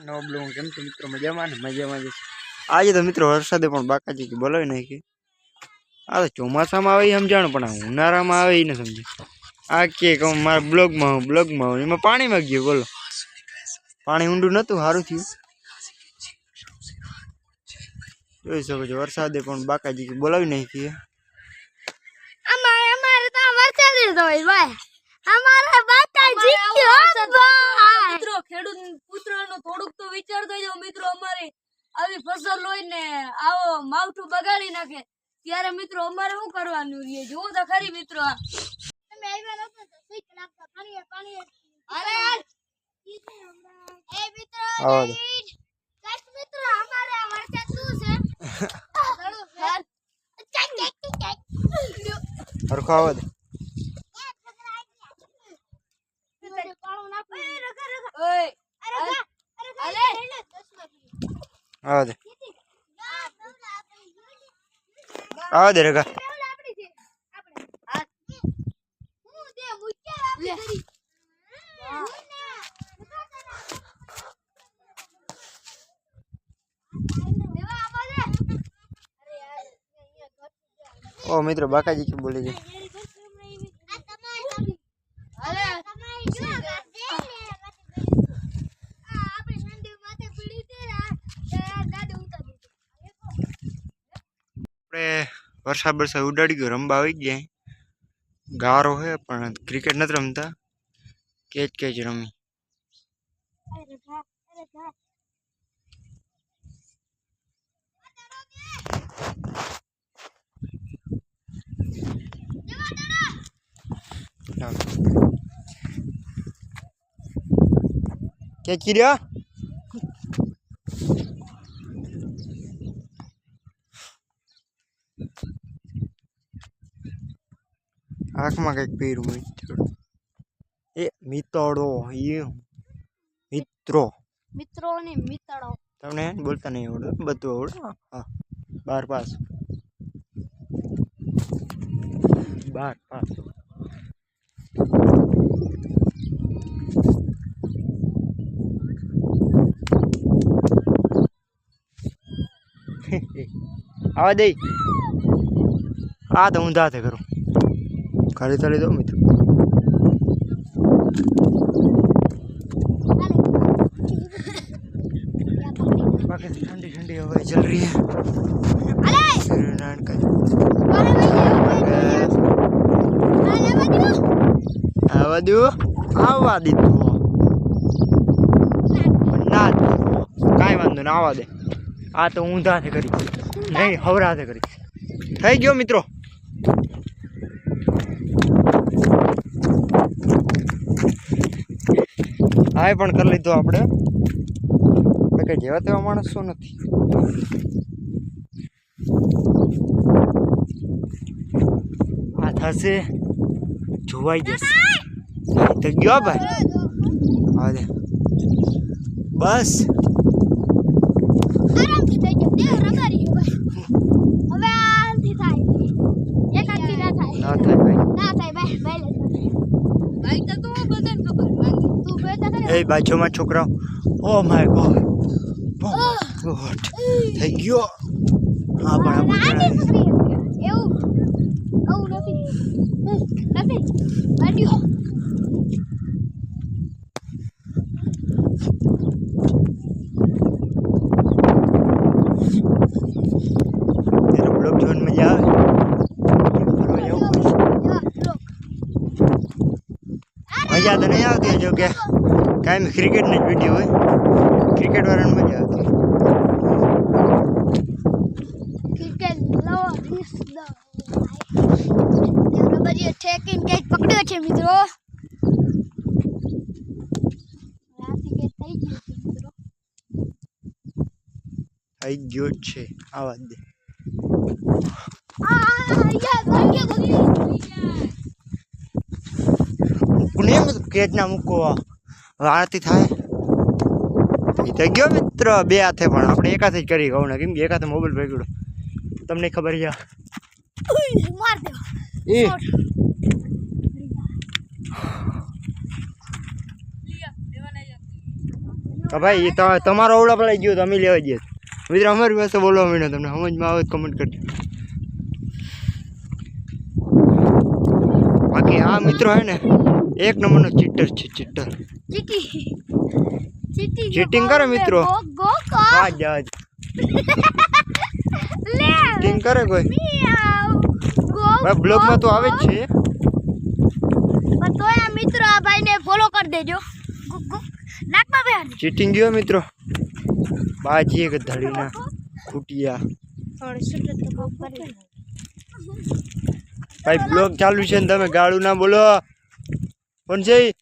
નવો બ્લોગ કેમ છો મિત્રો? મજામાં ને? મજામાં જ છે. આજે તો મિત્રો વરસાદે પણ બાકાજી બોલાવી નાખી. આ તો ચોમાસામાં આવે એ સમજાણું, પણ આ ઉનાળામાં આવે એ ન સમજે. આ કે મારા બ્લોગમાં એમાં પાણીમાં ગયું. બોલો, પાણી ઊંડું નતું, સારું થયું. જોઈ શકો છો વરસાદે પણ બાકાજી બોલાવી નાખી. અમારે તો વરસાદ જ હોય ભાઈ. અમારે બાકાજી મિત્રો ખેડૂત પુત્રનો થોડુંક તો વિચાર કરજો મિત્રો. અમારે આવી ફસલ હોય ને આવો માવઠું બગાડી નાખે ત્યારે મિત્રો અમારે શું કરવાનું રહે? જોવો તો ખરી મિત્રો. તમે આવ્યા નતો તો સ્વિચ નાખતા પાણી અરે યાર એ મિત્રો કઈક મિત્રો અમારે આ વરસાદ શું છે હરખો આવે દે. આવે દે, આવે દે રેગા. ઓ મિત્રો બાકાજી કે બોલી ગઈ. વરસાદ ઉડાડી ગયો, રમવા આવી ગયા. ગારો હે પણ ક્રિકેટ નથી રમતા, કેચ રમી. કેચ કર્યા. આંખમાં કઈક પહેર્યું એ મિતડો, એ મિત્રો ને મિતડો. તમને બોલતા નહીં આવડે, બધું આવડે. હા, 12 પાસ. આવા દે. આ તો ઊંધા હાથે કરું. ખાલી ચાલી દો મિત્રો. बाकी ठंडी ठंडी हवा चल रही है. आवा દીધું ના કાંઈ વાંધો ના, આવા દે. આ તો ઊંધાથી કરી નહીં, હવરાથી કરી. થઈ ગયો મિત્રો. હા પણ કરી લીધો આપણે. કઈ જેવા તેવા માણસો નથી. આ થશે, જોવાઈ જશે. તો ગયો ભાઈ. હા દે બસ. આરામથી થઈ ગયો. દેહ રગાડી ગયો ભાઈ. હવે આરામથી થાય. એક હાથથી ના થાય. ના થાય ભાઈ. ના થાય ભાઈ. ભાઈ તો તું બધાને ખબર. તું બેટા કરે. એ બાજુમાં છોકરાઓ. Oh my God. થઈ ગયો. હા પણ એવું નથી વાડ્યો. બ્લોગ જોઈને મજા આવે. મજા તો નહીં આવતી, જો કે કાંઈ ક્રિકેટનો જ વિડીયો હોય. ક્રિકેટ વાળાને મજા આવતી. ઠેકીને કઈક પકડ્યો છે મિત્રો. થઈ ગયો છે. આવા દે. કેચ ના મૂકો. આરતી થાય. થઈ ગયો મિત્ર. બે હાથે પણ આપણે એક હાથે જ કરી કહું ને, કેમ કે એક હાથે મોબાઈલ પકડ્યો. તમને ખબર છે. માર દે. કે ભાઈ એ તમારો અવળા પડાઈ ગયો તો અમે લેવા જઈએ મિત્રો અમારી પાસે બોલવા માંડ્યો તમને સમજમાં આવે કમેન્ટ કરજો બાકી આ મિત્રો હે ને એક નંબરનો ચીટર છે ચીટર ચીટિંગ કરે મિત્રો હા જાજ ચીટિંગ કરે કોઈ ભાઈ બ્લોગમાં તો આવે જ છે તો આ મિત્રો આ ભાઈને ફોલો કરી દેજો નાકમાં બેહાર ચીટિંગ ગયો મિત્રો બાજી એક ધડીના ખૂટિયા ભાઈ બ્લોગ ચાલુ છે ને તમે ગાળું ના બોલો કોણ છે ઈ?